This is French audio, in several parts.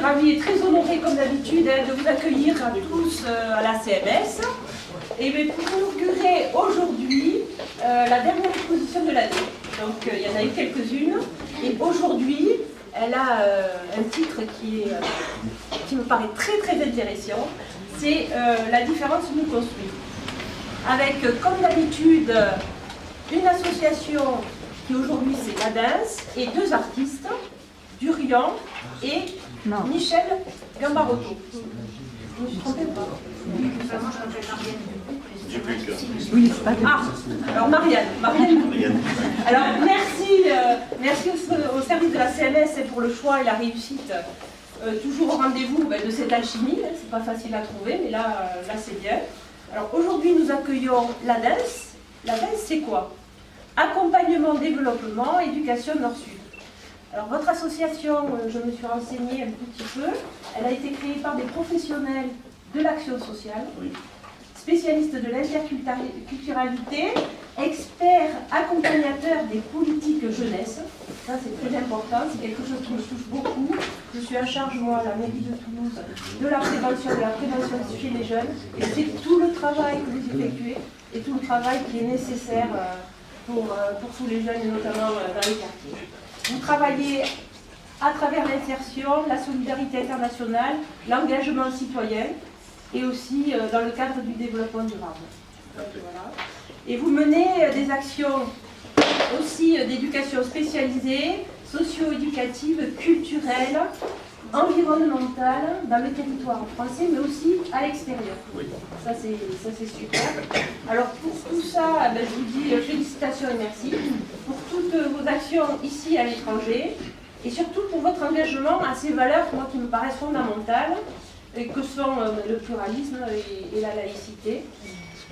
suis ravie et très honorée, comme d'habitude, de vous accueillir à tous à la CMS. Et bien, pour inaugurer aujourd'hui la dernière exposition de l'année. Donc, il y en a eu quelques-unes. Et aujourd'hui, elle a un titre qui me paraît très très intéressant. C'est La différence nous construit. Avec, comme d'habitude, une association qui aujourd'hui c'est la danse et deux artistes, Durian et Michel Gambarotto. Je me suis trompée ou pas? Oui, c'est pas bien. Ah, alors Marianne. Alors merci au service de la CMS pour le choix et la réussite. Toujours au rendez-vous de cette alchimie, c'est pas facile à trouver, mais là c'est bien. Alors aujourd'hui nous accueillons la danse. La danse c'est quoi? Accompagnement, développement, éducation Nord-Sud. Alors votre association, je me suis renseignée un tout petit peu, elle a été créée par des professionnels de l'action sociale, spécialistes de l'interculturalité, experts accompagnateurs des politiques jeunesse. Ça c'est très important, c'est quelque chose qui me touche beaucoup. Je suis en charge, moi, à la mairie de Toulouse, de la prévention chez les jeunes. Et c'est tout le travail que vous effectuez et tout le travail qui est nécessaire pour tous les jeunes, et notamment dans les quartiers. Vous travaillez à travers l'insertion, la solidarité internationale, l'engagement citoyen et aussi dans le cadre du développement durable. Voilà. Et vous menez des actions aussi d'éducation spécialisée, socio-éducative, culturelle, environnementale dans le territoire français, mais aussi à l'extérieur. Oui. Ça c'est super. Alors pour tout ça, je vous dis félicitations et merci pour toutes vos actions ici à l'étranger et surtout pour votre engagement à ces valeurs moi, qui me paraissent fondamentales, et que sont le pluralisme et la laïcité.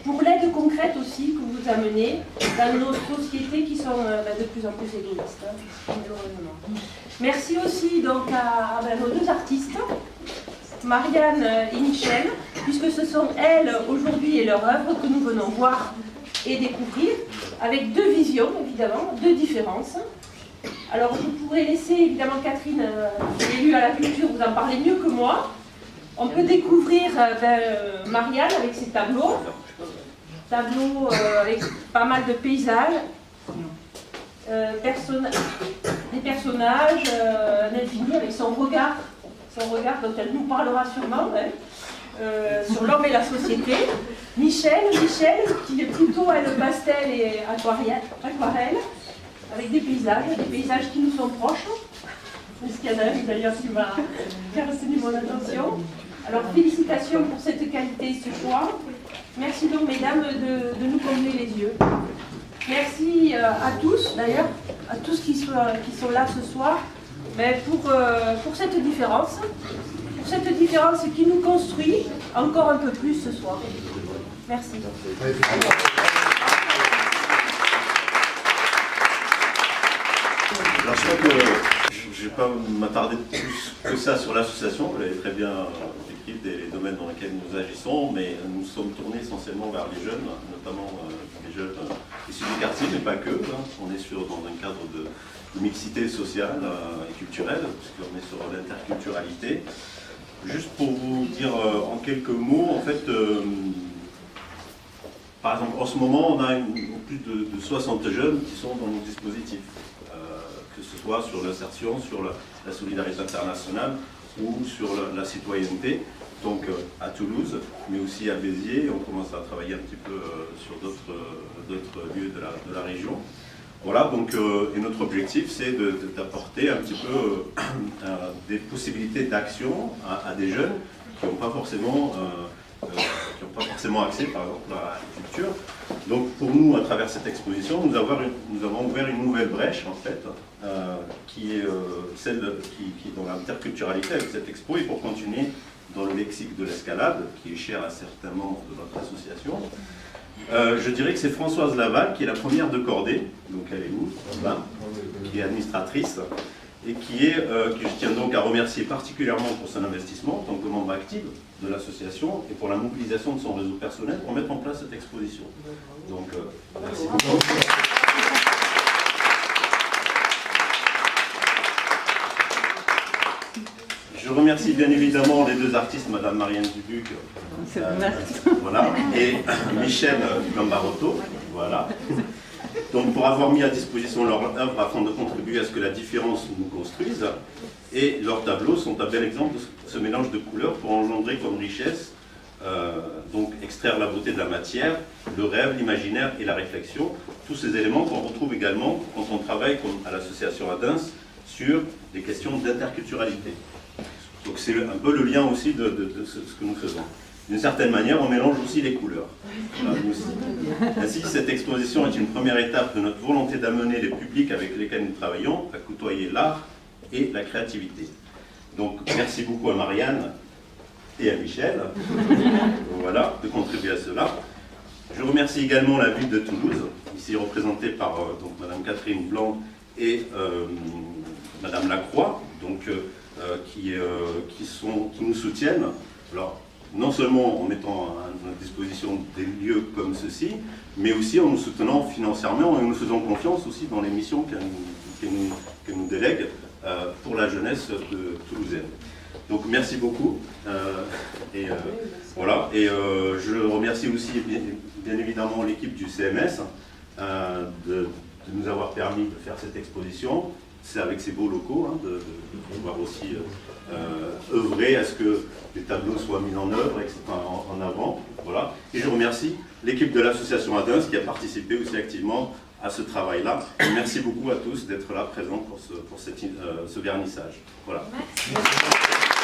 Pour l'aide concrète aussi que vous amenez dans nos sociétés qui sont de plus en plus égoïstes, malheureusement. Merci aussi donc à nos deux artistes, Marianne et Michel, puisque ce sont elles aujourd'hui et leur œuvre que nous venons voir et découvrir, avec deux visions évidemment, deux différences. Alors je pourrais laisser évidemment Catherine, élue à la culture, vous en parler mieux que moi. On peut découvrir Marianne avec ses tableaux avec pas mal de paysages, des personnages, un infini avec son regard dont elle nous parlera sûrement, sur l'homme et la société. Michel, qui est plutôt le pastel et aquarelle, avec des paysages qui nous sont proches. Parce qu'il y en a un d'ailleurs qui a retenu mon attention. Alors félicitations pour cette qualité et ce choix. Merci donc mesdames de nous combler les yeux. Merci à tous d'ailleurs, à tous qui sont là ce soir, pour cette différence. Pour cette différence qui nous construit encore un peu plus ce soir. Merci. Alors je crois que je ne vais pas m'attarder plus que ça sur l'association, vous l'avez très bien décrit, les domaines dans lesquels nous agissons, mais nous sommes tournés essentiellement vers les jeunes, notamment les jeunes issus du quartier, mais pas que. On est dans un cadre de mixité sociale et culturelle, puisqu'on est sur l'interculturalité. Juste pour vous dire en quelques mots, en fait, par exemple, en ce moment, on a plus de 60 jeunes qui sont dans nos dispositifs. Que ce soit sur l'insertion, sur la solidarité internationale ou sur la citoyenneté, donc à Toulouse, mais aussi à Béziers. On commence à travailler un petit peu sur d'autres lieux de la région. Voilà, donc, et notre objectif, c'est d'apporter un petit peu des possibilités d'action à des jeunes qui n'ont pas forcément accès, par exemple, à la culture. Donc, pour nous, à travers cette exposition, nous avons ouvert une nouvelle brèche, en fait, qui est celle qui est dans l'interculturalité avec cette expo, et pour continuer dans le lexique de l'escalade, qui est cher à certains membres de notre association. Je dirais que c'est Françoise Laval, qui est la première de cordée, donc elle est où, là, qui est administratrice, et que je tiens donc à remercier particulièrement pour son investissement en tant que membre active de l'association et pour la mobilisation de son réseau personnel pour mettre en place cette exposition. Donc, merci beaucoup. Je Je remercie bien évidemment les deux artistes, Madame Marianne Dubuc, voilà, et Michel Gambarotto, voilà. Donc pour avoir mis à disposition leur œuvre afin de contribuer à ce que la différence nous construise, et leurs tableaux sont un bel exemple de ce mélange de couleurs pour engendrer comme richesse, donc extraire la beauté de la matière, le rêve, l'imaginaire et la réflexion, tous ces éléments qu'on retrouve également quand on travaille comme à l'association Adins sur des questions d'interculturalité. Donc c'est un peu le lien aussi de ce que nous faisons. D'une certaine manière, on mélange aussi les couleurs. Ainsi, cette exposition est une première étape de notre volonté d'amener les publics avec lesquels nous travaillons à côtoyer l'art et la créativité. Donc merci beaucoup à Marianne et à Michel, voilà, de contribuer à cela. Je remercie également la ville de Toulouse, ici représentée par donc, Madame Catherine Blanc et Madame Lacroix, donc, qui nous soutiennent. Alors, non seulement en mettant à notre disposition des lieux comme ceci, mais aussi en nous soutenant financièrement et en nous faisant confiance aussi dans les missions qu'elle nous délègue pour la jeunesse de toulousaine. Donc merci beaucoup. Voilà. Et je remercie aussi bien évidemment l'équipe du CMS de nous avoir permis de faire cette exposition. C'est avec ces beaux locaux, hein, de pouvoir aussi œuvrer à ce que les tableaux soient mis en œuvre, etc., en avant. Voilà. Et je remercie l'équipe de l'association Adins qui a participé aussi activement à ce travail-là. Merci beaucoup à tous d'être là présents pour ce vernissage. Voilà. Merci.